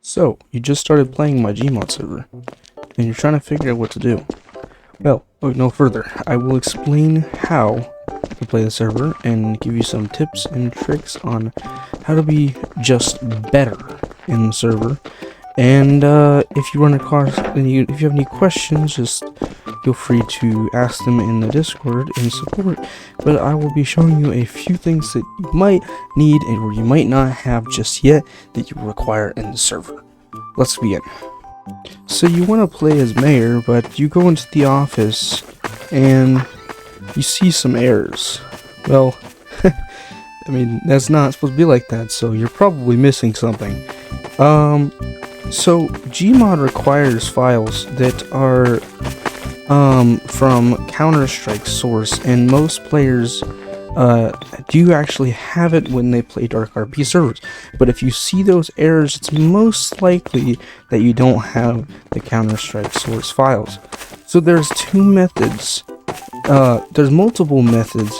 So, you just started playing my GMOD server, and you're trying to figure out what to do. Well, look no further. I will explain how to play the server and give you some tips and tricks on how to be just better in the server. And if you run across if you have any questions, just feel free to ask them in the Discord in support. But I will be showing you a few things that you might need or you might not have just yet that you require in the server. Let's begin. So you want to play as mayor, but you go into the office and you see some errors. Well, I mean, that's not supposed to be like that, so you're probably missing something. So GMOD requires files that are from Counter-Strike source, and most players do actually have it when they play DarkRP servers. But if you see those errors, it's most likely that you don't have the Counter-Strike source files. So there's two methods. There's multiple methods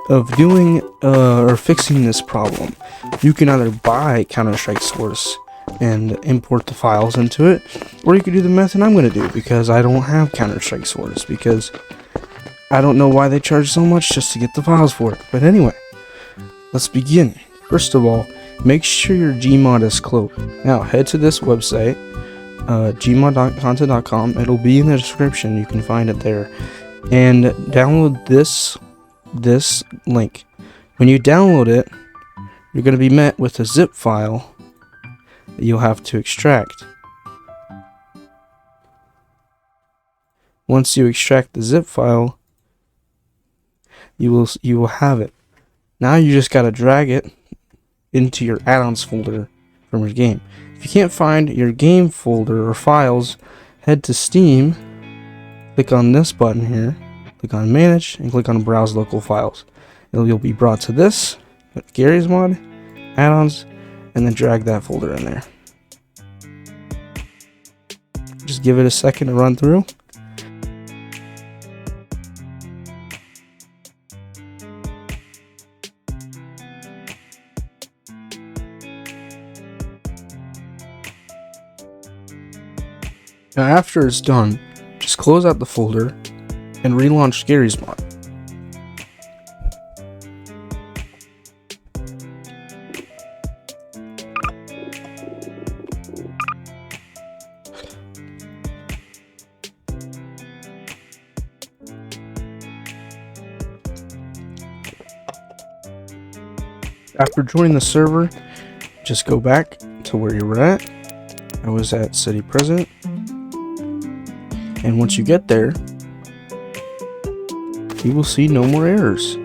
of doing or fixing this problem. You can either buy Counter-Strike source and import the files into it, or you could do the method I'm going to do, because I don't have Counter-Strike source, because I don't know why they charge so much just to get the files for it. But anyway, let's begin. First of all, make sure your GMOD is closed. Now head to this website, gmod.content.com. It'll be in the description, you can find it there, and download this link. When you download it, you're going to be met with a zip file that you'll have to extract. Once you extract the zip file, you will have it. Now you just gotta drag it into your add-ons folder from your game. If you can't find your game folder or files, head to Steam, click on this button here, click on Manage, and click on Browse Local Files. You'll be brought to this, Garrys Mod, add-ons, and then drag that folder in there. Just give it a second to run through. Now after it's done, just close out the folder and relaunch Garrys Mod. After joining the server, just go back to where you were at. I was at City President. And once you get there, you will see no more errors.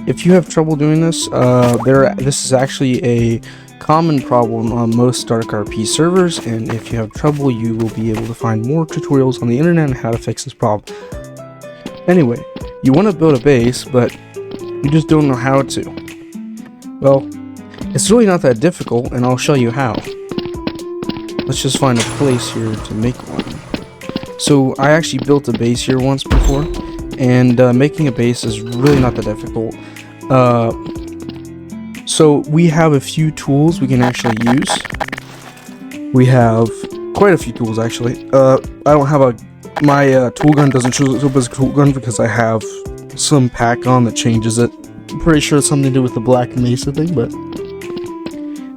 If you have trouble doing this, this is actually a common problem on most DarkRP servers, and if you have trouble, you will be able to find more tutorials on the internet on how to fix this problem. Anyway, you want to build a base, but you just don't know how to. Well, it's really not that difficult, and I'll show you how. Let's just find a place here to make one. So I actually built a base here once before, and making a base is really not that difficult. So we have a few tools we can actually use. We have quite a few tools actually. I don't have my tool gun doesn't show up as a tool gun because I have some pack on that changes it. I'm pretty sure it's something to do with the Black Mesa thing, but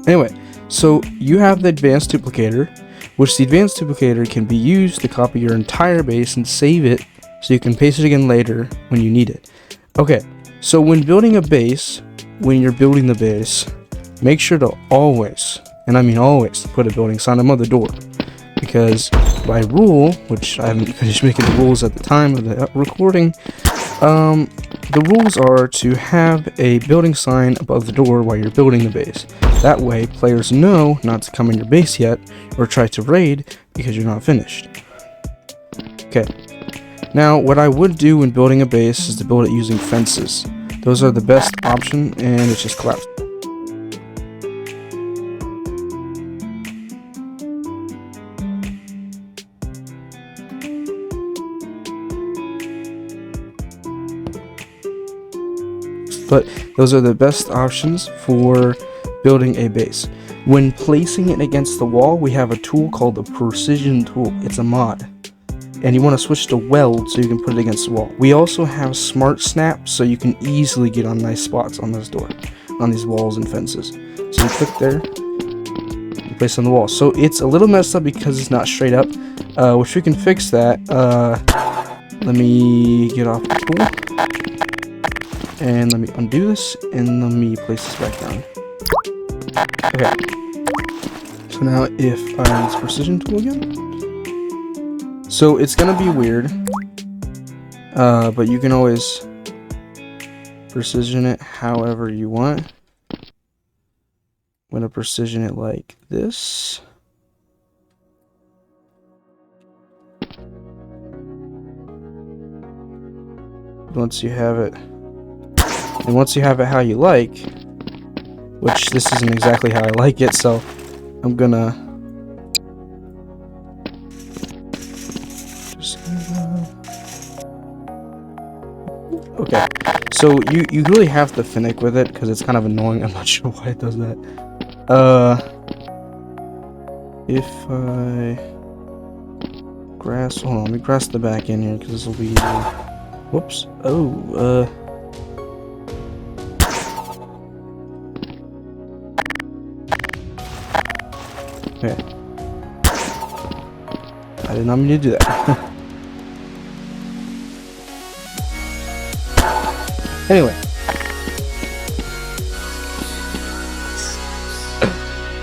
anyway. So you have the advanced duplicator, which the advanced duplicator can be used to copy your entire base and save it so you can paste it again later when you need it. Okay, so when building a base, when you're building the base, make sure to always, and I mean always, put a building sign above the door. Because by rule, which I haven't finished making the rules at the time of the recording, the rules are to have a building sign above the door while you're building the base. That way, players know not to come in your base yet, or try to raid because you're not finished. Okay. Now, what I would do when building a base is to build it using fences. Those are the best option, and it's just collapsed. But those are the best options for building a base. When placing it against the wall, we have a tool called the precision tool. It's a mod. And you want to switch to weld so you can put it against the wall. We also have smart snap, so you can easily get on nice spots on this door, on these walls and fences. So you click there, you place it on the wall. So it's a little messed up because it's not straight up, which we can fix that. Let me get off the tool, and let me undo this, and let me place this back down. Okay. So now if I use precision tool again. So it's gonna be weird, but you can always precision it however you want. I'm gonna precision it like this. Once you have it, and once you have it how you like, which this isn't exactly how I like it, so I'm gonna okay, so you really have to finick with it because it's kind of annoying. I'm not sure why it does that. If I hold on, let me grass the back in here because this will be easier. Whoops. Oh, okay. I did not mean to do that. Anyway.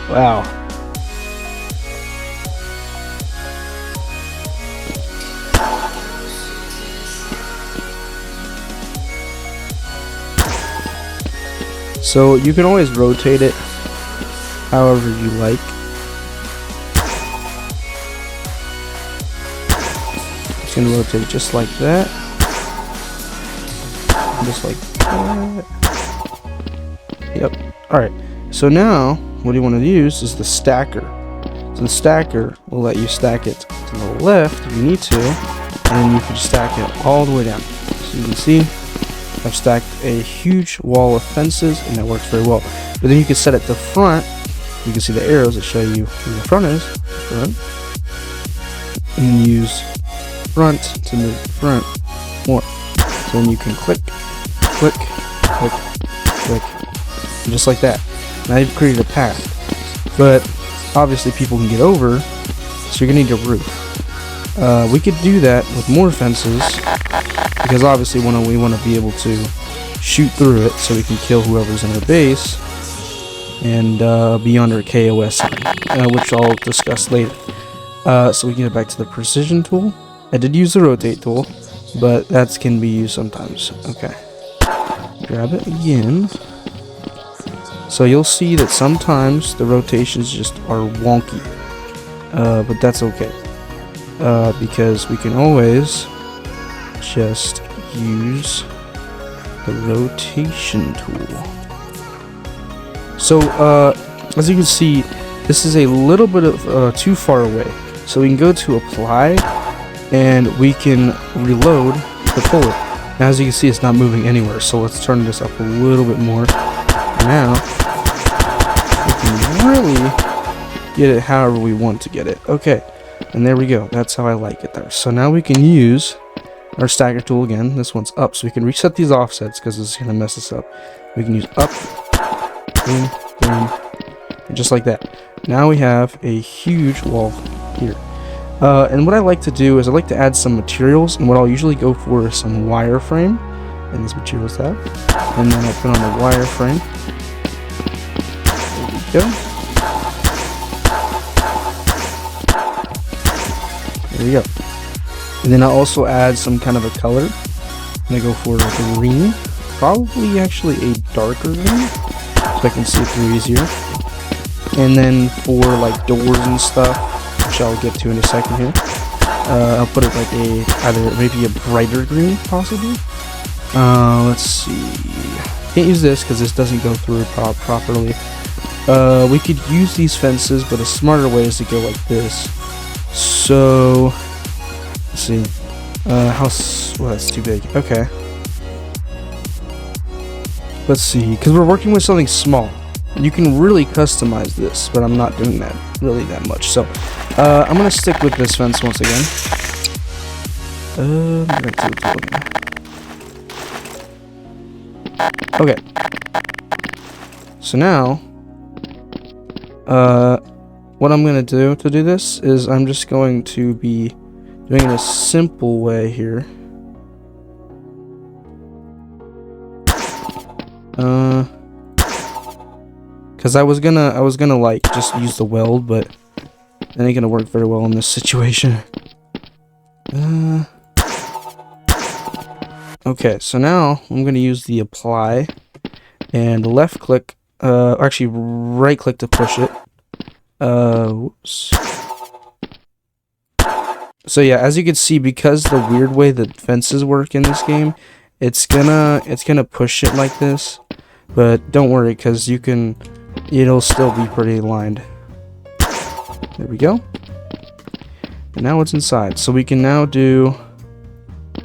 Wow. So you can always rotate it however you like. It's gonna rotate just like that. Just like that. Yep. Alright. So now, what you want to use is the stacker. So the stacker will let you stack it to the left if you need to, and you can stack it all the way down. So you can see, I've stacked a huge wall of fences, and that works very well. But then you can set it to front. You can see the arrows that show you where the front is. Front. And use front to move front more. So then you can click, click, click, click, and just like that. Now you've created a path, but obviously people can get over, so you're gonna need a roof. We could do that with more fences, because obviously we want to be able to shoot through it so we can kill whoever's in our base and be under a KOS sign, which I'll discuss later. So we can get back to the precision tool. I did use the rotate tool, but that can be used sometimes. Okay. Grab it again. So you'll see that sometimes the rotations just are wonky, but that's okay, because we can always just use the rotation tool. So as you can see, this is a little bit of too far away, so we can go to apply and we can reload the puller. Now as you can see, it's not moving anywhere, so let's turn this up a little bit more. Now we can really get it however we want to get it. Okay, and there we go. That's how I like it there. So now we can use our stacker tool again. This one's up, so we can reset these offsets because this is going to mess us up. We can use up, boom, boom, and just like that. Now we have a huge wall here. And what I like to do is I like to add some materials, and what I'll usually go for is some wireframe in this materials tab, and then I'll put on the wireframe. There we go. There we go. And then I'll also add some kind of a color. I'm gonna go for a green, probably actually a darker green, so I can see through easier. And then for like doors and stuff, which I'll get to in a second here, I'll put it like either maybe a brighter green, possibly. Let's see. Can't use this because this doesn't go through properly. We could use these fences, but a smarter way is to go like this. So let's see. Well, that's too big. Okay. Let's see, because we're working with something small. You can really customize this, but I'm not doing that really that much. So I'm gonna stick with this fence once again. Okay. So now, what I'm gonna do to do this is I'm just going to be doing it a simple way here. Because I was gonna like just use the weld, but it ain't gonna work very well in this situation. Okay, so now I'm gonna use the apply and left click, actually right click to push it. Whoops. So yeah, as you can see, because the weird way the fences work in this game, it's gonna push it like this. But don't worry, because it'll still be pretty aligned. There we go. And now it's inside. So we can now do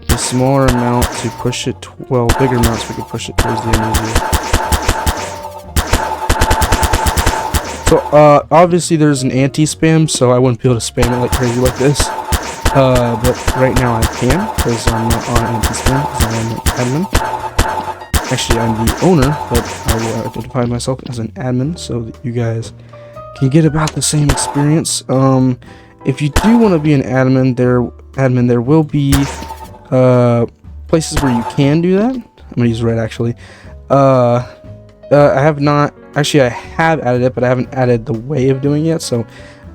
a smaller amount to push it, well, bigger amounts we can push it towards the end of the year. So obviously there's an anti-spam, so I wouldn't be able to spam it like crazy like this. But right now I can, because I'm not on anti-spam, because I'm an admin. Actually, I'm the owner, but I will identify myself as an admin so that you guys can get about the same experience. If you do want to be an admin, there will be places where you can do that. I'm gonna use red actually. I have not actually. I have added it, but I haven't added the way of doing it yet. So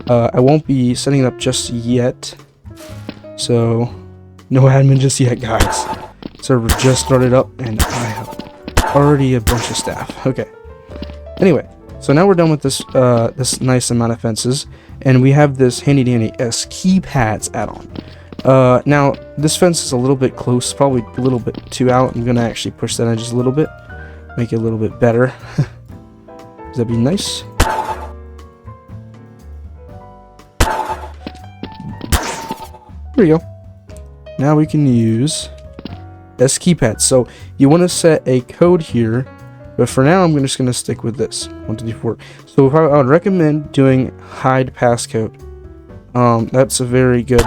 I won't be setting it up just yet. So no admin just yet, guys. Server just started up, and I have already a bunch of staff. Okay. Anyway, so now we're done with this this nice amount of fences, and we have this handy dandy keypads add-on. Now this fence is a little bit close, probably a little bit too out. I'm gonna actually push that in just a little bit, make it a little bit better. Does that be nice? There we go. Now we can use keypads. So you want to set a code here, but for now I'm just going to stick with this 1 2 3 4. So I would recommend doing hide passcode. That's a very good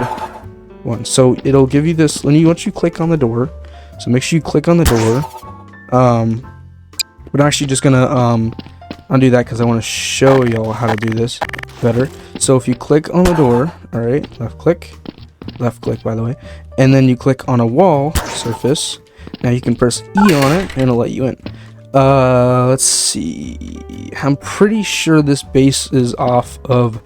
one. So it'll give you this once you click on the door. So make sure you click on the door. We're actually just gonna undo that because I want to show y'all how to do this better. So if you click on the door, all right, left click by the way, and then you click on a wall surface. Now you can press E on it and it'll let you in. Let's see, I'm pretty sure this base is off of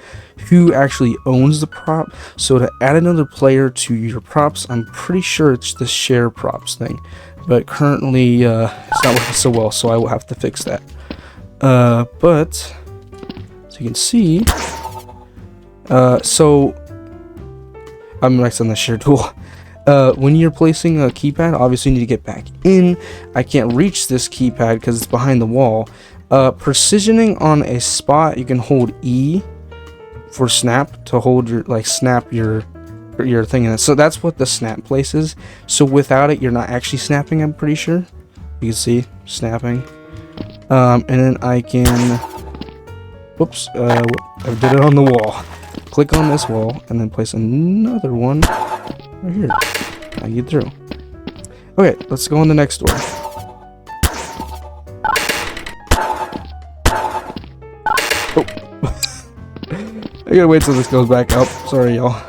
who actually owns the prop. So to add another player to your props, I'm pretty sure it's the share props thing, but currently it's not working so well, so I will have to fix that. But as you can see, so I'm next on the share tool. When you're placing a keypad, obviously you need to get back in. I can't reach this keypad because it's behind the wall. Precisioning on a spot, you can hold E for snap to hold your, like, snap your thing in it. So that's what the snap place is. So without it, you're not actually snapping, I'm pretty sure. You can see snapping. And then I can, whoops, I did it on the wall. Click on this wall and then place another one right here. I get through. Okay, let's go on the next door. Oh. I gotta wait till this goes back up. Sorry, y'all.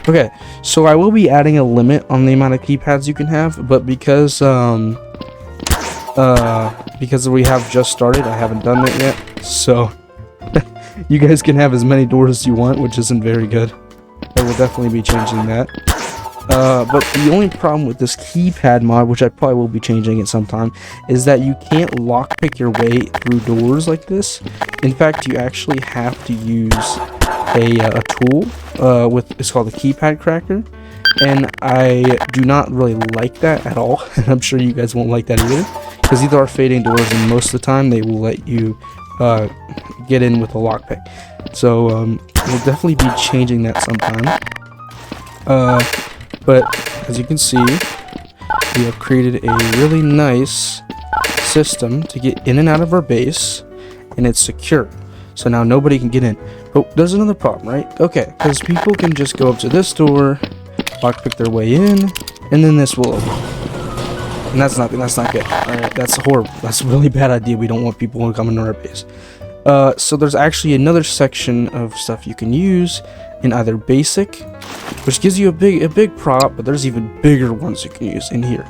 Okay, so I will be adding a limit on the amount of keypads you can have, but because we have just started, I haven't done that yet. So you guys can have as many doors as you want, which isn't very good. I will definitely be changing that. But the only problem with this keypad mod, which I probably will be changing at some time, is that you can't lockpick your way through doors like this. In fact, you actually have to use a tool it's called the keypad cracker, and I do not really like that at all. And I'm sure you guys won't like that either, because these are fading doors, and most of the time they will let you get in with a lockpick. So we'll definitely be changing that sometime. But as you can see, we have created a really nice system to get in and out of our base, and it's secure. So now nobody can get in. But there's another problem, right? Okay, because people can just go up to this door, lockpick their way in, and then this will open. And that's not good. Alright, that's horrible. That's a really bad idea. We don't want people to come into our base. So there's actually another section of stuff you can use in either basic, which gives you a big prop, but there's even bigger ones you can use in here.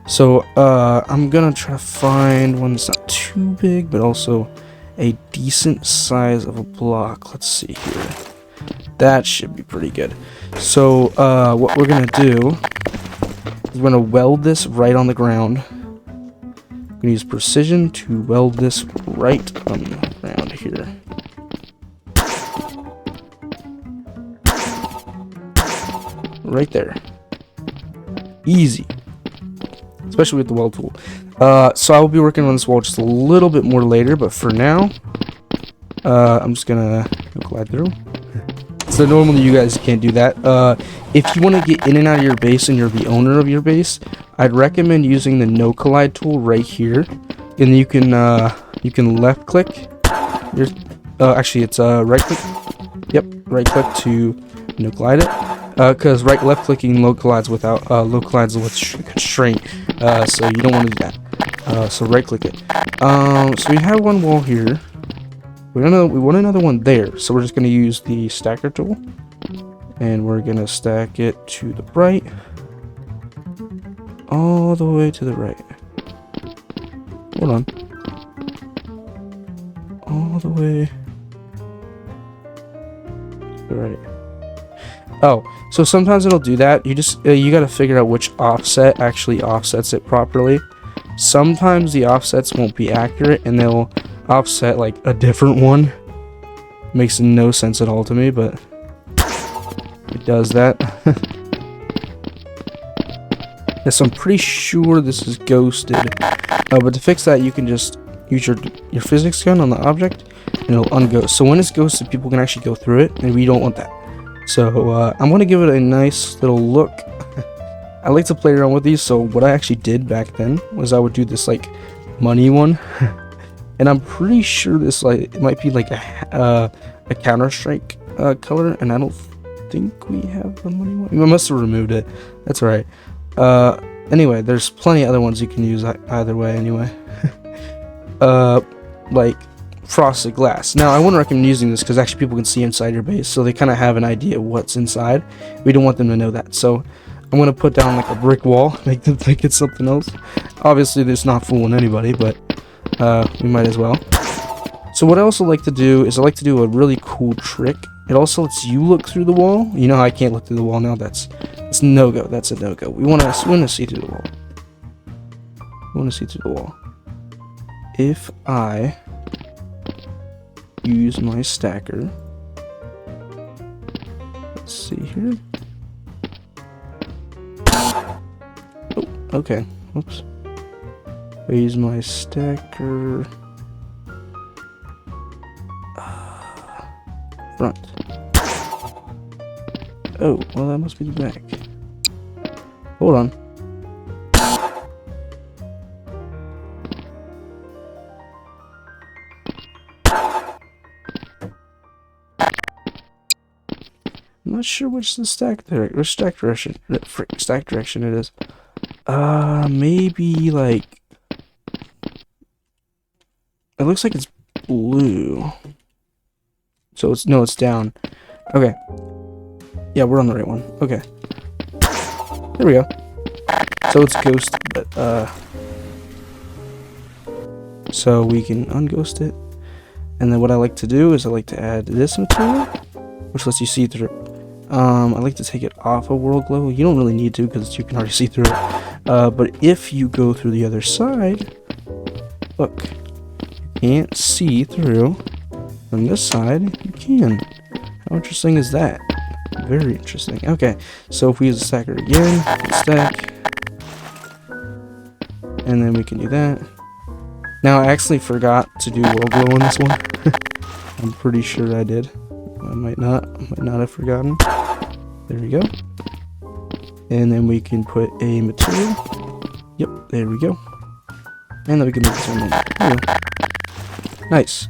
So I'm gonna try to find one that's not too big, but also a decent size of a block. Let's see here. That should be pretty good. So what we're gonna do is we're gonna weld this right on the ground. I'm gonna use precision to weld this right on the ground here. Right there. Easy. Especially with the weld tool. So I will be working on this wall just a little bit more later, but for now, I'm just gonna glide through. So normally you guys can't do that. If you want to get in and out of your base and you're the owner of your base, I'd recommend using the no collide tool right here, and you can left click. Actually, it's right click. Yep, right click to no collide it. Because left clicking localize without localize with constraint, so you don't want to do that. So right click it. So we have one wall here. We want another one there. So we're just gonna use the stacker tool, and we're gonna stack it to the right, all the way to the right. Hold on. All the way to the right. Oh, so sometimes it'll do that. You just you gotta figure out which offset actually offsets it properly. Sometimes the offsets won't be accurate, and they'll offset like a different one. Makes no sense at all to me, but it does that. Yes, I'm pretty sure this is ghosted. But to fix that, you can just use your physics gun on the object, and it'll unghost. So when it's ghosted, people can actually go through it, and we don't want that. So I'm going to give it a nice little look. I like to play around with these, so what I actually did back then was I would do this like money one. And I'm pretty sure this it might be like a Counter-Strike color, and I don't think we have the money one. We must have removed it. That's right. Anyway, there's plenty of other ones you can use either way anyway. Like frosted glass. Now I wouldn't recommend using this because actually people can see inside your base, so they kind of have an idea of what's inside. We don't want them to know that, so I'm gonna put down like a brick wall, make them think it's something else. Obviously this is not fooling anybody, but we might as well. So what I also like to do is I like to do a really cool trick. It also lets you look through the wall. You know how I can't look through the wall now? That's no go. That's a no go. We want to see through the wall. We want to see through the wall. If I use my stacker, let's see here. Oh, okay. Oops. I use my stacker front. Oh, well that must be the back. Hold on. I'm not sure which stack direction it is. Maybe like it looks like it's blue. So it's down. Okay. Yeah, we're on the right one. Okay. There we go. So it's ghost, but so we can unghost it. And then what I like to do is I like to add this material, which lets you see through. I like to take it off of world glow. You don't really need to because you can already see through it. But if you go through the other side, look, you can't see through. From this side, you can. How interesting is that? Very interesting. Okay, so if we use the stacker again, stack, and then we can do that. Now I actually forgot to do world glow on this one. I'm pretty sure I did. I might not have forgotten. There we go. And then we can put a material. Yep, there we go. And then we can make this one in. There we go. Nice.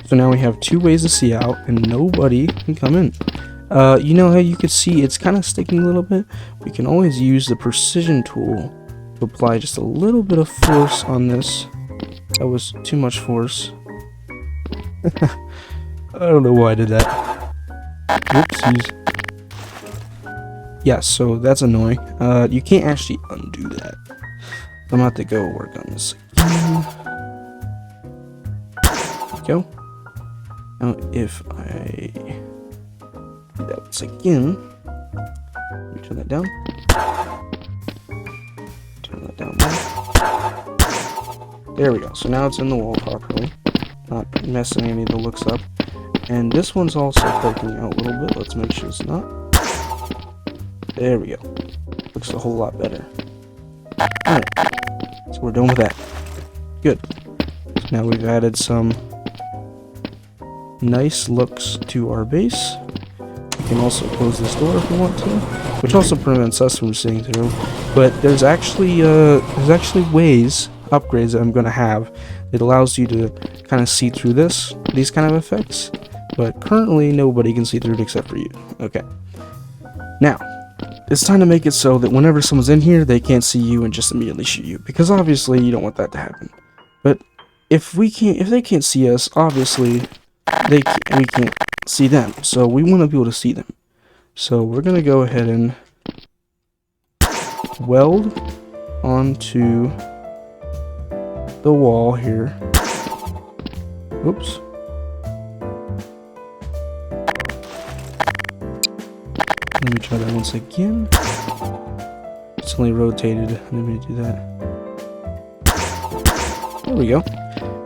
So now we have 2 ways to see out, and nobody can come in. You know how you could see it's kind of sticking a little bit? We can always use the precision tool to apply just a little bit of force on this. That was too much force. I don't know why I did that. Whoopsies. Yeah, so that's annoying. You can't actually undo that. I'm about to go work on this again. There we go. Now, if I do that once again, let me turn that down. Turn that down more. There we go. So now it's in the wall properly. Not messing any of the looks up. And this one's also poking out a little bit. Let's make sure it's not. There we go. Looks a whole lot better. Alright. So we're done with that. Good. So now we've added some nice looks to our base. We can also close this door if we want to, which also prevents us from seeing through. But there's actually ways, upgrades that I'm gonna have. It allows you to kind of see through these kind of effects. But currently nobody can see through it except for you. Okay. Now, it's time to make it so that whenever someone's in here, they can't see you and just immediately shoot you, because obviously you don't want that to happen. But if they can't see us, obviously we can't see them. So we want to be able to see them. So we're gonna go ahead and weld onto the wall here. Oops. Let me try that once again. It's only rotated. Let me do that. There we go.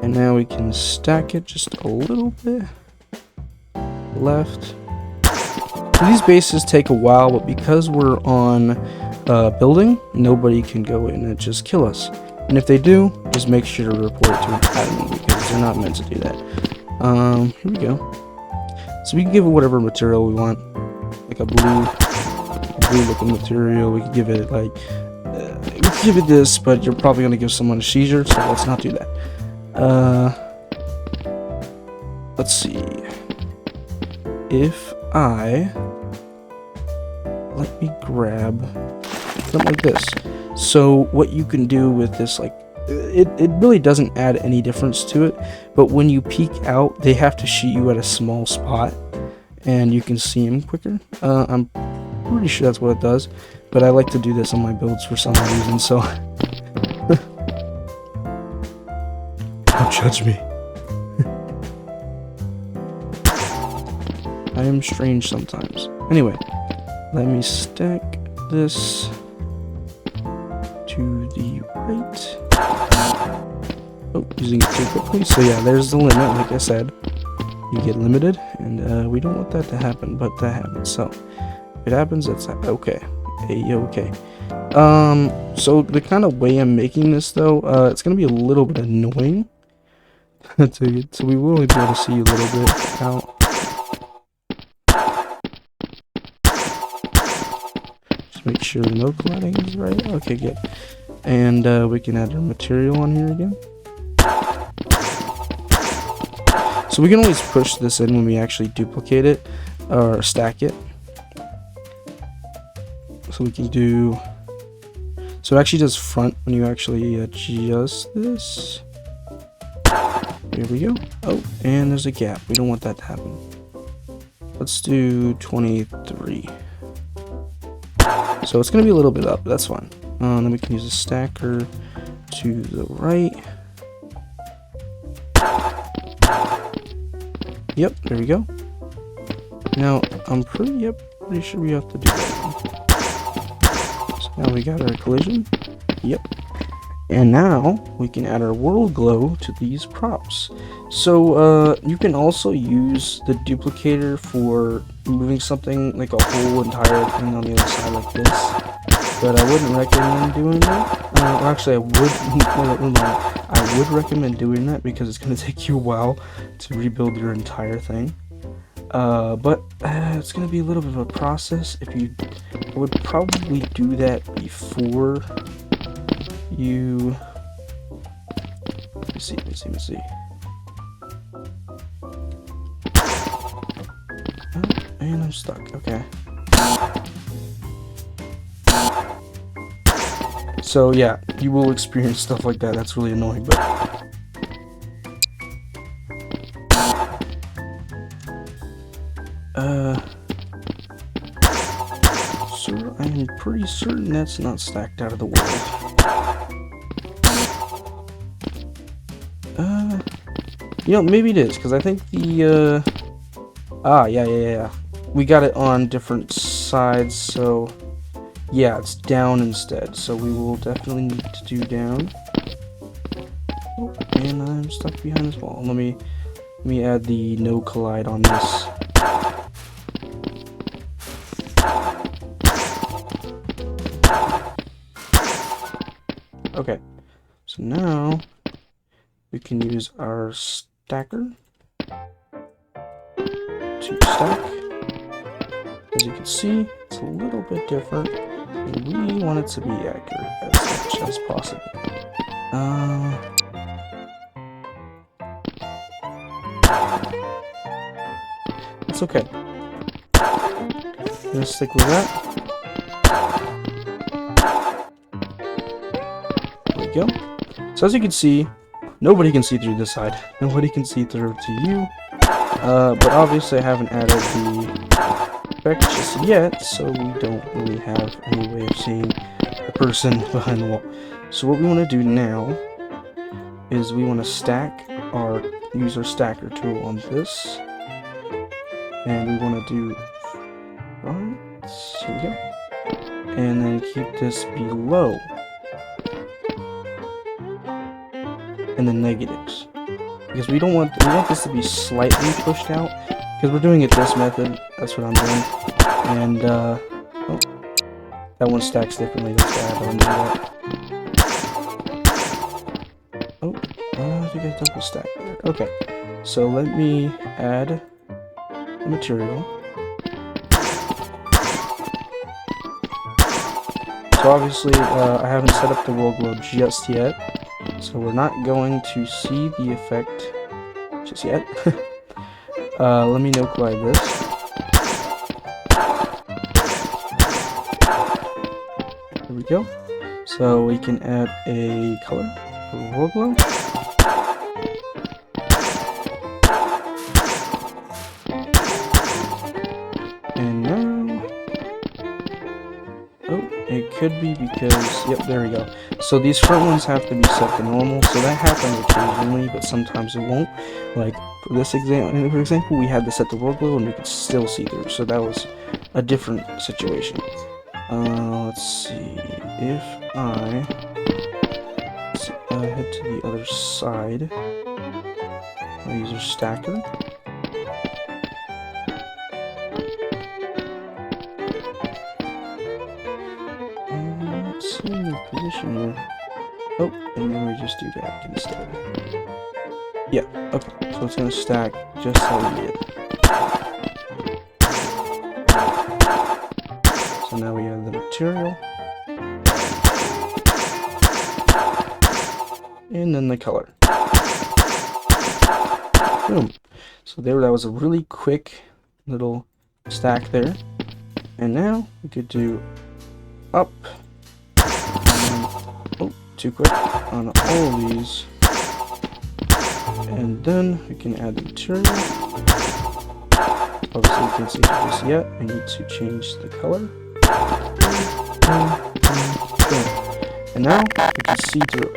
And now we can stack it just a little bit left. So these bases take a while, but because we're on a building, nobody can go in and just kill us. And if they do, just make sure to report it to an admin, because they're not meant to do that. Here we go. So we can give it whatever material we want. Like a blue looking material. We could give it like we could give it this, but you're probably gonna give someone a seizure, so let's not do that. Let's see. If let me grab something like this. So what you can do with this, like it really doesn't add any difference to it, but when you peek out, they have to shoot you at a small spot, and you can see him quicker. I'm pretty sure that's what it does, but I like to do this on my builds for some reason, so don't judge me. I am strange sometimes. Anyway, let me stack this to the right. Oh, using it too quickly. So yeah, there's the limit, like I said. You get limited, and we don't want that to happen, but that happens. So if it happens, that's okay. Okay. So the kind of way I'm making this, though, it's gonna be a little bit annoying. So we will only be able to see a little bit out. Just make sure the node colliding is right. Okay, good. And we can add our material on here again. So we can always push this in when we actually duplicate it or stack it. So we can do, so it actually does front when you actually adjust this. Here we go. Oh, and there's a gap. We don't want that to happen. Let's do 23. So it's going to be a little bit up. That's fine. Then we can use a stacker to the right. Yep, there we go. Now, I'm pretty sure we have to do that. So now we got our collision. Yep. And now we can add our world glow to these props. So you can also use the duplicator for moving something, like a whole entire thing on the other side like this. But I wouldn't recommend doing that. Well, actually, I would recommend doing that because it's going to take you a while to rebuild your entire thing. But it's going to be a little bit of a process. I would probably do that before you Let me see. Oh, and I'm stuck. Okay. So yeah, you will experience stuff like that. That's really annoying, but sir, I am pretty certain that's not stacked out of the world. You know, maybe it is, because I think the yeah. We got it on different sides, so yeah, it's down instead. So we will definitely need to do down. Oh, and I'm stuck behind this wall. Let me add the no collide on this. Okay, so now we can use our stacker to stack. As you can see, it's a little bit different, and we want it to be accurate as much as possible. That's okay. I'm gonna stick with that. There we go. So as you can see, nobody can see through this side. Nobody can see through to you. But obviously I haven't added the effect just yet, so we don't really have any way of seeing the person behind the wall. So what we want to do now is we want to use our stacker tool on this, and we want to do here we go, and then keep this below and the negatives, because we want this to be slightly pushed out, because we're doing it this method. That's what I'm doing. And oh, that one stacks differently. That's why I don't do that. Oh, I think I double stack there. Okay, so let me add the material. So obviously, I haven't set up the roll glow just yet, so we're not going to see the effect just yet. Let me no collide this. There we go. So we can add a color for roll glow. And now, oh, it could be because, yep, there we go. So these front ones have to be set to normal, so that happens occasionally, but sometimes it won't. Like for this example, we had this set to roll glow and we could still see through, so that was a different situation. Let's see, if I head to the other side, I'll use our stacker. Let's see the position here. Oh, and then we just do that instead. Yeah, okay, so it's gonna stack just how we did. So now we have the material. And then the color. Boom. So there, that was a really quick little stack there. And now we could do up. Oh, too quick on all of these. And then we can add the material. Obviously, you can't see this yet. I need to change the color. And now we can see through.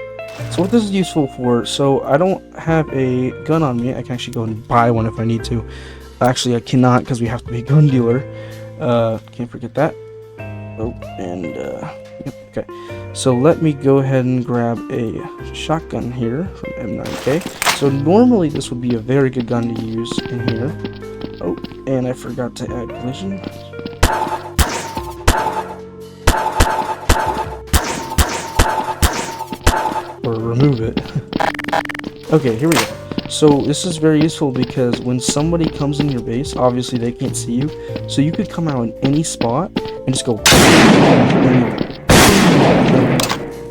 So what this is useful for, so I don't have a gun on me. I can actually go and buy one if I need to. Actually, I cannot because we have to be a gun dealer. Can't forget that. Oh, and yep, okay. So let me go ahead and grab a shotgun here from M9K. So normally this would be a very good gun to use in here. Oh, and I forgot to add collision. Or remove it. Okay, here we go. So this is very useful because when somebody comes in your base, obviously they can't see you. So you could come out in any spot and just go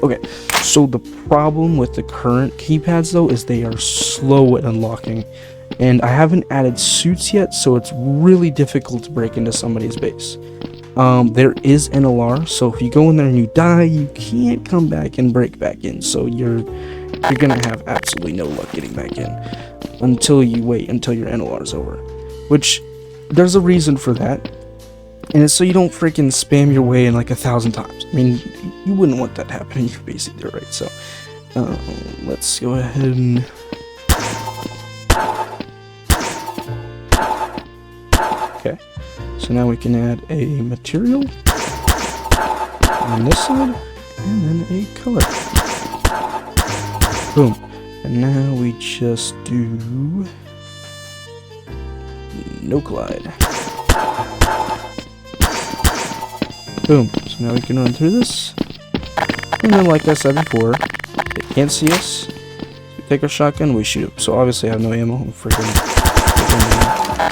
Okay, so the problem with the current keypads though is they are slow at unlocking, and I haven't added suits yet, so it's really difficult to break into somebody's base. There is NLR, so if you go in there and you die, you can't come back and break back in, so you're gonna have absolutely no luck getting back in until you wait until your NLR is over, which there's a reason for that, and it's so you don't freaking spam your way in like 1,000 times. I mean, you wouldn't want that happening in your base either, right? So let's go ahead and okay, so now we can add a material on this side and then a color. Boom. And now we just do no collide. Boom. So now we can run through this. And then like I said before, they can't see us. We take our shotgun, we shoot. So obviously I have no ammo. I'm freaking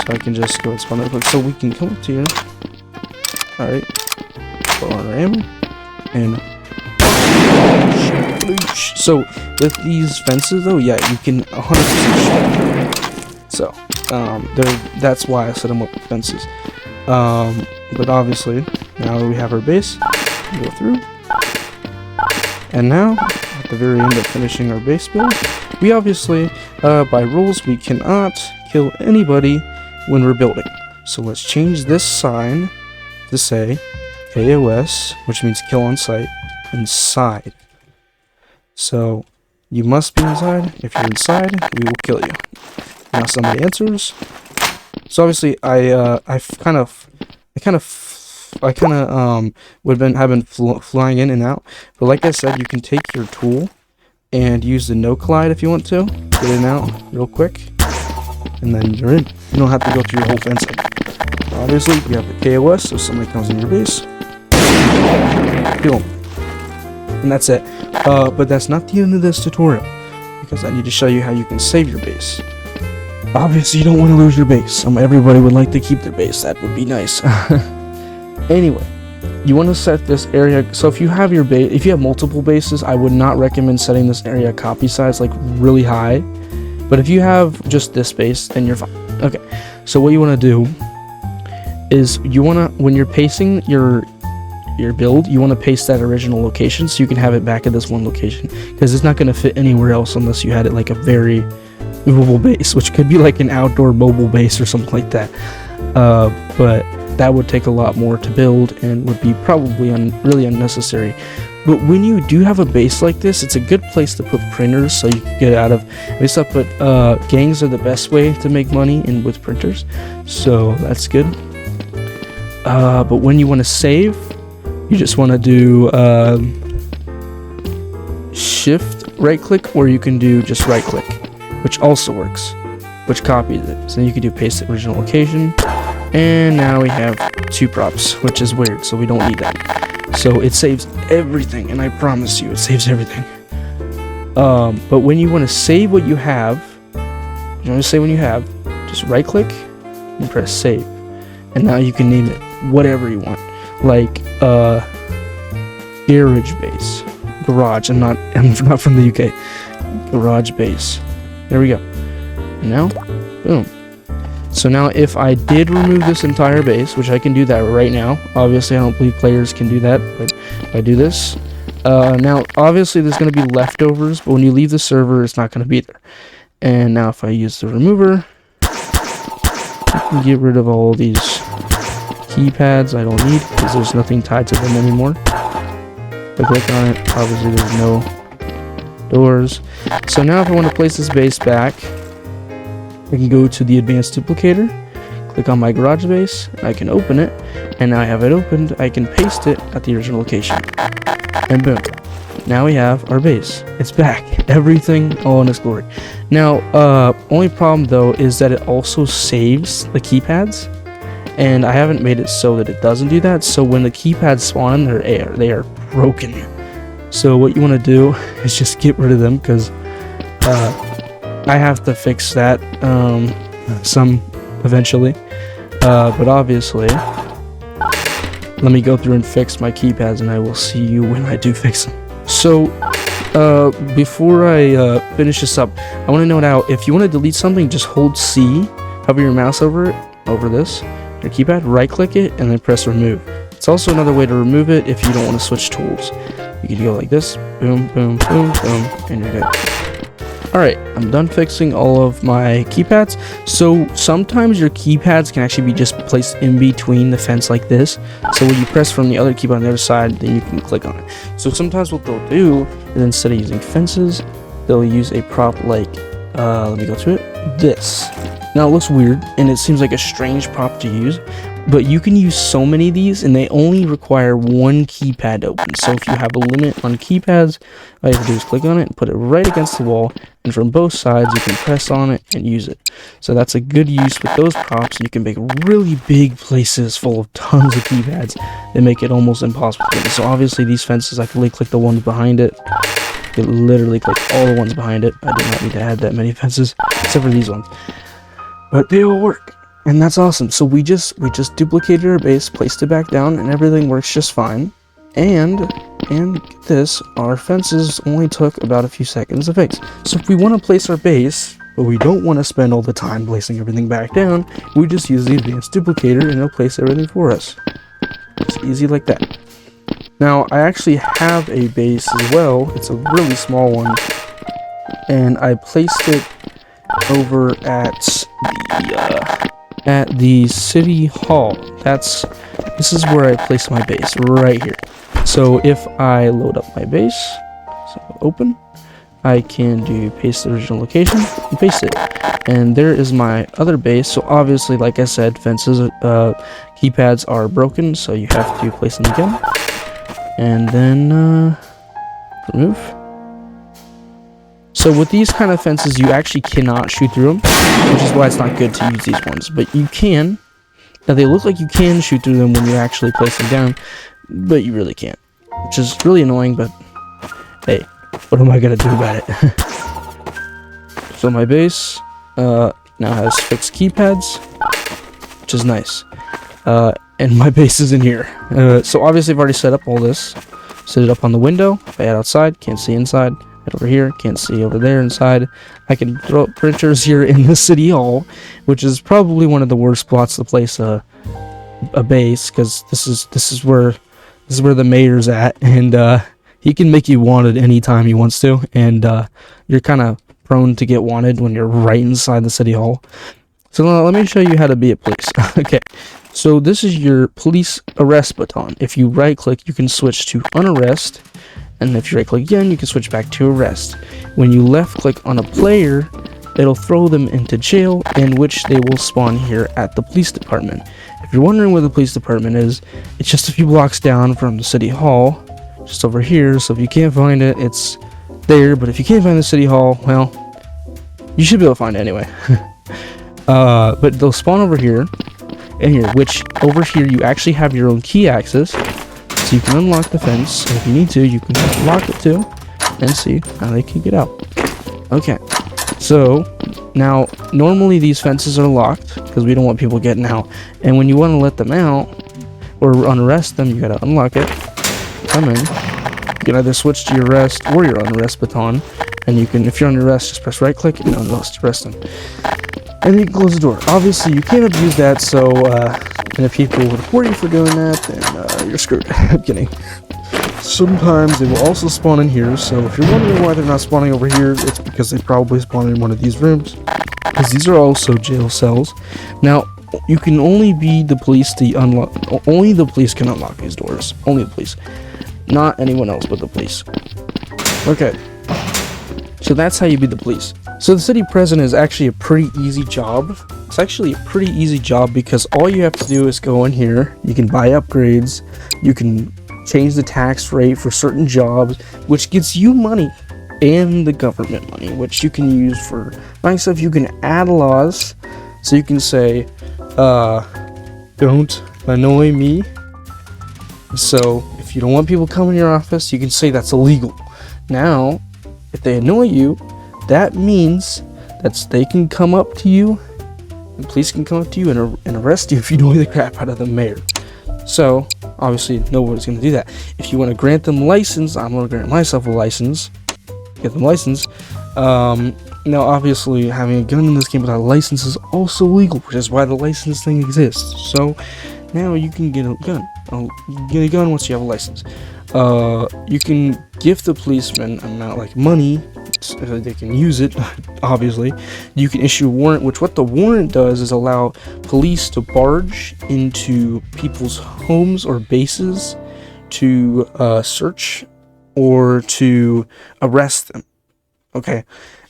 so I can just go and spawn real quick. So we can come up to here. Alright. Pull on our ammo. And so with these fences though, yeah, you can 100% shoot. So that's why I set them up with fences. But obviously now that we have our base, we go through, and now at the very end of finishing our base build, we obviously by rules we cannot kill anybody when we're building. So let's change this sign to say KOS, which means kill on sight, inside. So you must be inside. If you're inside, we will kill you. Now somebody answers. So obviously I kind of have been flying in and out, but like I said, you can take your tool and use the no collide if you want to. Get in and out real quick, and then you're in. You don't have to go through your whole fencing. Obviously, you have the KOS, so somebody comes in your base, kill them, and that's it. But that's not the end of this tutorial, because I need to show you how you can save your base. Obviously, you don't want to lose your base. Everybody would like to keep their base. That would be nice. Anyway, you want to set this area. So if you have your base, if you have multiple bases, I would not recommend setting this area copy size like really high. But if you have just this base, then you're fine. Okay. So what you want to do is you want to, when you're pasting your build, you want to paste that original location so you can have it back at this one location, because it's not going to fit anywhere else unless you had it like a very movable base, which could be like an outdoor mobile base or something like that. But that would take a lot more to build and would be probably really unnecessary. But when you do have a base like this, it's a good place to put printers so you can get out of this up. But gangs are the best way to make money with printers, so that's good. But when you want to save, you just want to do shift right click, or you can do just right click, which also works, which copies it. So you can do paste the original location, and now we have 2 props, which is weird, so we don't need that. So it saves everything, and I promise you it saves everything. But when you want to save what you have, just right click and press save, and now you can name it whatever you want, like garage base, garage. I'm not from the UK. Garage base. There we go. And now, boom. So now if I did remove this entire base, which I can do that right now, obviously I don't believe players can do that, but if I do this, now obviously there's going to be leftovers, but when you leave the server, it's not going to be there. And now if I use the remover, I can get rid of all these keypads I don't need, because there's nothing tied to them anymore. If I click on it, obviously there's no doors. So now if I want to place this base back, I can go to the advanced duplicator, click on my garage base, and I can open it, and now I have it opened. I can paste it at the original location, and boom, now we have our base. It's back, everything all in its glory. Now only problem though is that it also saves the keypads, and I haven't made it so that it doesn't do that. So when the keypads spawn, they are broken. So what you want to do is just get rid of them, because I have to fix that some eventually, but obviously let me go through and fix my keypads, and I will see you when I do fix them. So before I finish this up, I want to note out, if you want to delete something, just hold C, hover your mouse over it, over this, your keypad, right click it, and then press remove. It's also another way to remove it if you don't want to switch tools. You can go like this, boom, boom, boom, boom, and you're good. Alright, I'm done fixing all of my keypads. So sometimes your keypads can actually be just placed in between the fence like this. So when you press from the other keypad on the other side, then you can click on it. So sometimes what they'll do is, instead of using fences, they'll use a prop like, let me go to it, this. Now it looks weird, and it seems like a strange prop to use, but you can use so many of these, and they only require one keypad to open. So if you have a limit on keypads, all you have to do is click on it and put it right against the wall, and from both sides you can press on it and use it. So that's a good use with those props. You can make really big places full of tons of keypads that make it almost impossible to get. So obviously these fences, I can only click the ones behind it. I can literally click all the ones behind it. I do not need to add that many fences, except for these ones. But they all work, and that's awesome. So we just duplicated our base, placed it back down, and everything works just fine. And get this, our fences only took about a few seconds to fix. So if we want to place our base, but we don't want to spend all the time placing everything back down, we just use the advanced duplicator and it'll place everything for us. It's easy like that. Now I actually have a base as well. It's a really small one, and I placed it over at the city hall. This is where I place my base, right here. So if I load up my base, so open, I can do paste the original location and paste it, and there is my other base. So obviously, like I said, fences, keypads are broken, so you have to place them again, and then remove. So with these kind of fences, you actually cannot shoot through them, which is why it's not good to use these ones. But you can. Now they look like you can shoot through them when you actually place them down, but you really can't, which is really annoying, but hey, what am I gonna do about it? So my base now has fixed keypads, which is nice, and my base is in here. So obviously I've already set up all this. Set it up on the window. If I add outside, can't see inside. Head over here, can't see over there inside. I can throw up printers here in the city hall, which is probably one of the worst spots to place a base, because this is where the mayor's at, and he can make you wanted anytime he wants to, and you're kind of prone to get wanted when you're right inside the city hall. So now let me show you how to be a police. Okay, so this is your police arrest baton. If you right click, you can switch to unarrest. And if you right click again, you can switch back to arrest. When you left click on a player, it'll throw them into jail, in which they will spawn here at the police department. If you're wondering where the police department is, it's just a few blocks down from the city hall, just over here. So if you can't find it, it's there. But if you can't find the city hall, well, you should be able to find it anyway. But they'll spawn over here and here, which over here you actually have your own key access. So you can unlock the fence, and if you need to, you can lock it too, and see how they can get out. Okay, so now normally these fences are locked because we don't want people getting out, and when you want to let them out or unarrest them, you gotta unlock it, come in. You can either switch to your arrest or your unarrest baton, and you can, if you're on your arrest, just press right click and arrest them, and you can close the door. Obviously you can't abuse that, so and if people would report you for doing that, then you're screwed. I'm kidding. Sometimes they will also spawn in here, so if you're wondering why they're not spawning over here, it's because they probably spawn in one of these rooms, because these are also jail cells. Now, you can only be the police to unlock, only the police can unlock these doors. Only the police. Not anyone else but the police. Okay. So that's how you be the police. So the city president is actually a pretty easy job. It's actually a pretty easy job because all you have to do is go in here. You can buy upgrades. You can change the tax rate for certain jobs, which gets you money, and the government money, which you can use for nice stuff. You can add laws. So you can say, don't annoy me. So if you don't want people coming to your office, you can say that's illegal. Now, if they annoy you, that means that they can come up to you, and police can come up to you and arrest you if you annoy the crap out of the mayor. So obviously nobody's going to do that. If you want to grant them license, I'm going to grant myself a license. Get them license. Now, obviously, having a gun in this game without a license is also legal, which is why the license thing exists. So, now you can get a gun. You can get a gun once you have a license. You can gift the policeman amount like money, so they can use it, obviously. You can issue a warrant, which what the warrant does is allow police to barge into people's homes or bases to search or to arrest them. Okay,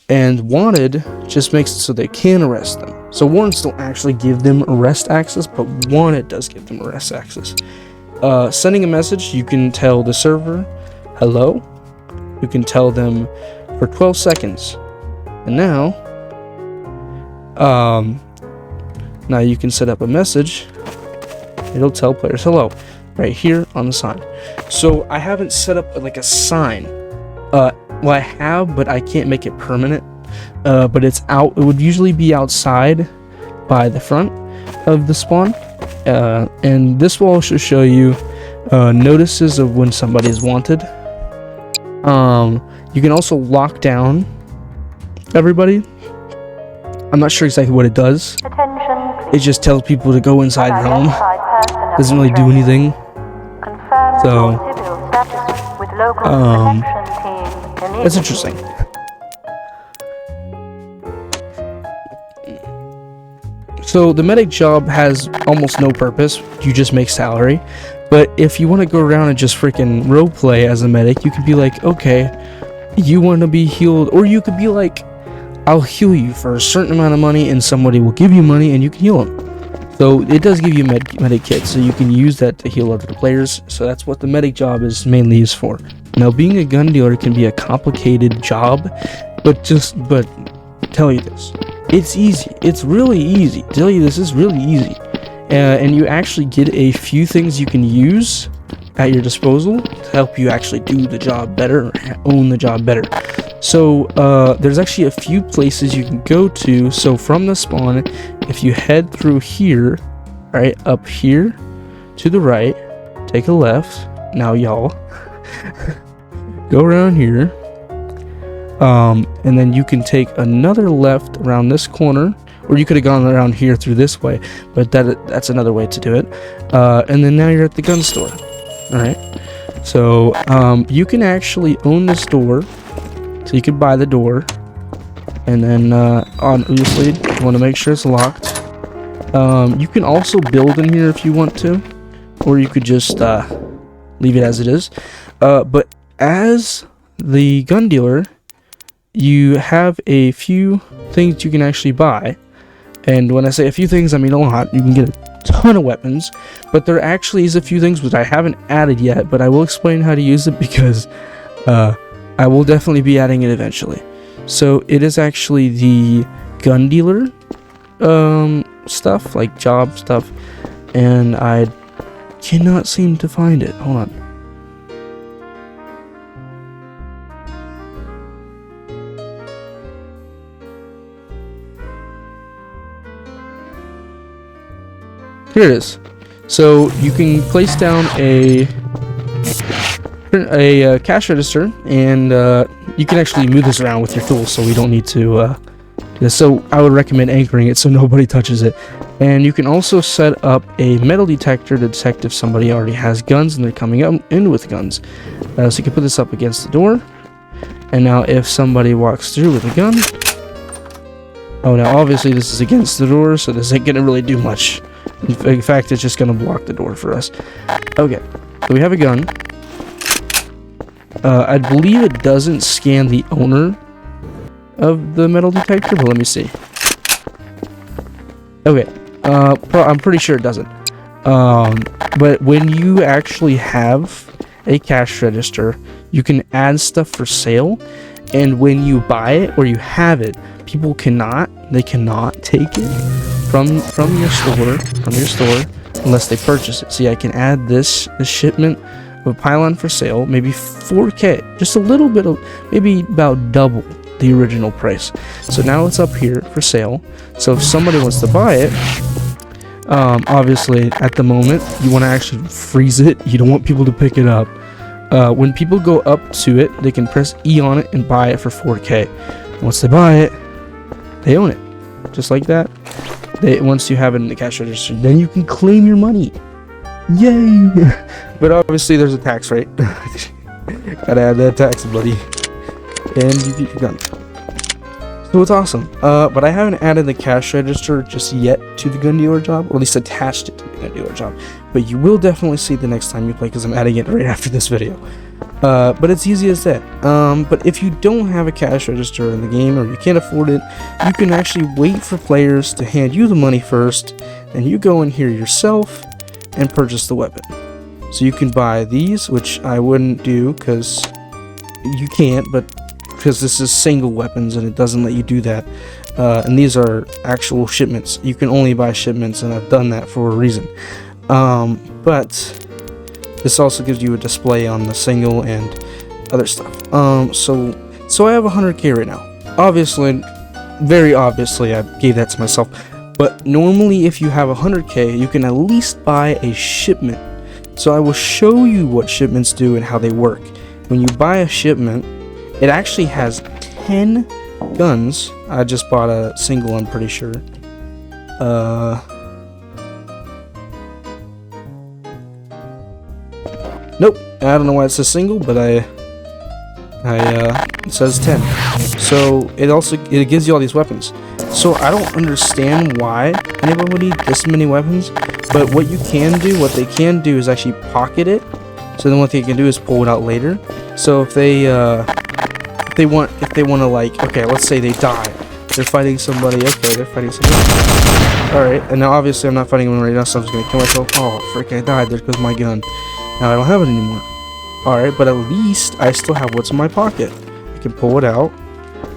and wanted just makes it so they can arrest them. So warrants don't actually give them arrest access, but wanted does give them arrest access. Sending a message, you can tell the server hello. You can tell them for 12 seconds, and now you can set up a message. It'll tell players hello right here on the sign. So I haven't set up like a sign. Well, I have, but I can't make it permanent. But it's out. It would usually be outside by the front of the spawn. And this will also show you notices of when somebody is wanted. You can also lock down everybody. I'm not sure exactly what it does. It just tells people to go inside your home. Doesn't really do anything. So, that's interesting. So the medic job has almost no purpose. You just make salary. But if you want to go around and just freaking roleplay as a medic, you can be like, okay, you want to be healed, or you could be like, I'll heal you for a certain amount of money, and somebody will give you money and you can heal them. So it does give you medic kit, so you can use that to heal other players. So that's what the medic job is mainly used for. Now, being a gun dealer can be a complicated job, but tell you this, it's easy. It's really easy. Tell you this is really easy, and you actually get a few things you can use at your disposal to help you actually do the job better, or own the job better. So there's actually a few places you can go to. So from the spawn, if you head through here, right up here to the right, take a left. Now y'all go around here, and then you can take another left around this corner, or you could have gone around here through this way, but that's another way to do it. And then now you're at the gun store. All right, so you can actually own this door. So you could buy the door, and then obviously you want to make sure it's locked. You can also build in here if you want to, or you could just leave it as it is. But as the gun dealer, you have a few things you can actually buy. And when I say a few things, I mean a lot. You can get a ton of weapons, but there actually is a few things which I haven't added yet, but I will explain how to use it, because I will definitely be adding it eventually. So it is actually the gun dealer stuff, like job stuff, and I cannot seem to find it. Hold on. Here it is. So you can place down a cash register, and you can actually move this around with your tools, so we don't need to do this. So I would recommend anchoring it so nobody touches it. And you can also set up a metal detector to detect if somebody already has guns and they're coming in with guns. So you can put this up against the door, and now if somebody walks through with a gun, oh, now obviously this is against the door, so this ain't gonna really do much. In fact, it's just gonna block the door for us. Okay, so we have a gun. I believe it doesn't scan the owner of the metal detector, but let me see. Okay, I'm pretty sure it doesn't. But when you actually have a cash register, you can add stuff for sale, and when you buy it or you have it, people cannot take it from your store unless they purchase it. See, I can add this shipment of a pylon for sale, maybe 4K, just a little bit of, maybe about double the original price. So now it's up here for sale. So if somebody wants to buy it, Obviously, at the moment, you want to actually freeze it. You don't want people to pick it up. When people go up to it, they can press E on it and buy it for 4K. Once they buy it, they own it. Just like that. Once you have it in the cash register, then you can claim your money. Yay! But obviously, there's a tax rate. Gotta add that tax, buddy. And you get your gun. So it's awesome. But I haven't added the cash register just yet to the gun dealer job, or at least attached it to the gun dealer job. But you will definitely see the next time you play, because I'm adding it right after this video. But it's easy as that. But if you don't have a cash register in the game, or you can't afford it, you can actually wait for players to hand you the money first, and you go in here yourself and purchase the weapon. So you can buy these, which I wouldn't do because you can't, but because this is single weapons and it doesn't let you do that. And these are actual shipments. You can only buy shipments, and I've done that for a reason. But this also gives you a display on the single and other stuff. So I have 100K right now. Obviously, very obviously, I gave that to myself. But normally, if you have 100K, you can at least buy a shipment. So I will show you what shipments do and how they work. When you buy a shipment, it actually has 10 guns. I just bought a single, I'm pretty sure. Nope, I don't know why it says single, but it says 10. So it gives you all these weapons. So I don't understand why anyone would need this many weapons, but what they can do is actually pocket it. So then what they can do is pull it out later. So if they want to, like, okay, let's say they die. They're fighting somebody. Okay, they're fighting somebody. Alright, and now obviously I'm not fighting them right now, so I'm just gonna kill myself. Oh, frick, I died. There goes my gun. Now I don't have it anymore. Alright, but at least I still have what's in my pocket. I can pull it out,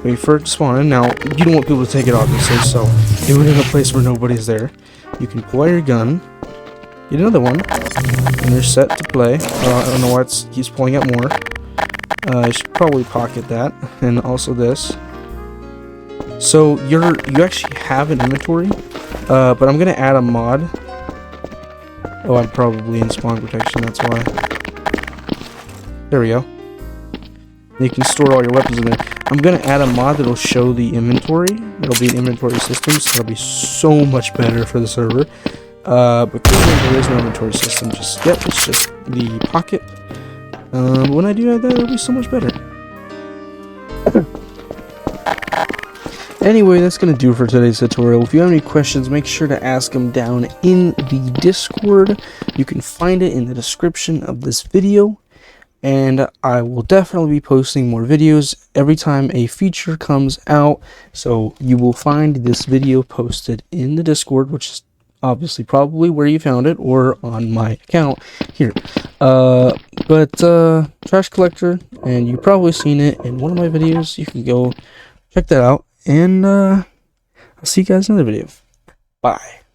wait for it to spawn in. Now, you don't want people to take it, obviously, so do it in a place where nobody's there. You can pull out your gun, get another one, and you're set to play. I don't know why it keeps pulling out more. I should probably pocket that, and also this. So you actually have an inventory, but I'm gonna add a mod. Oh, I'm probably in spawn protection, that's why. There we go. You can store all your weapons in there. I'm gonna add a mod that'll show the inventory. It'll be an inventory system, so it'll be so much better for the server. But currently there is no inventory system just yet. It's just the pocket. When I do have that, it'll be so much better. Anyway, that's going to do for today's tutorial. If you have any questions, make sure to ask them down in the Discord. You can find it in the description of this video. And I will definitely be posting more videos every time a feature comes out. So you will find this video posted in the Discord, which is obviously probably where you found it, or on my account here. Trash Collector, and you've probably seen it in one of my videos. You can go check that out. And I'll see you guys in another video. Bye.